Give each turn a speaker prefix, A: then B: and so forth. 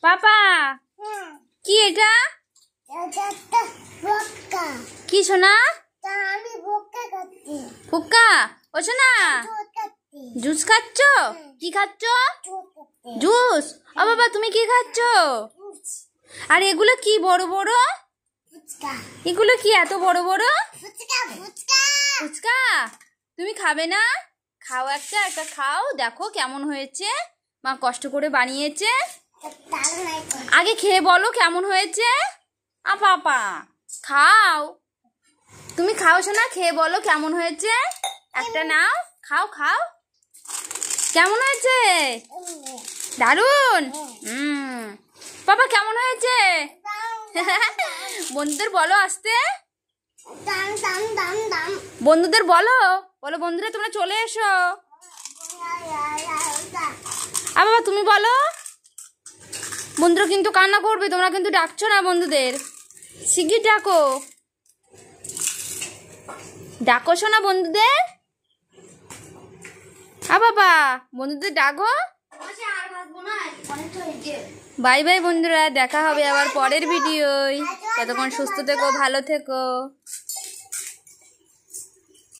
A: পাপা কি এটা? কি সোনা? ফুক্কা ও সোনা জুস খাচ্ছ? কি খাচ্ছ? জুস। ও বাবা তুমি কি খাচ্ছ? আর এগুলো কি বড় বড়? এগুলো কি এত বড় বড়? ফুচকা। তুমি খাবে না? খাও, একটা একটা খাও, দেখো কেমন হয়েছে। মা কষ্ট করে বানিয়েছে। আগে খেয়ে বলো কেমন হয়েছে। পাপা খাও, তুমি খাও শোনা, খেয়ে বলো কেমন হয়েছে। একটা নাও, খাও খাও। কেমন হয়েছে? দারুন। পাপা কেমন হয়েছে? বন্ধুদের বলো আসতে। বন্ধুদের বলো, বলো বন্ধুরা তোমরা চলে এসো। বাবা তুমি বলো। বন্ধুরা কিন্তু কান্না করবে, তোমরা কিন্তু ডাকছো না বন্ধুদের। শিগগির ডাকো, ডাকো শোনা বন্ধুদের। বাবা বন্ধুদের ডাকো। বাই বাই বন্ধুরা, দেখা হবে আবার পরের ভিডিওয়। ততক্ষণ সুস্থ থেকো, ভালো থেকো।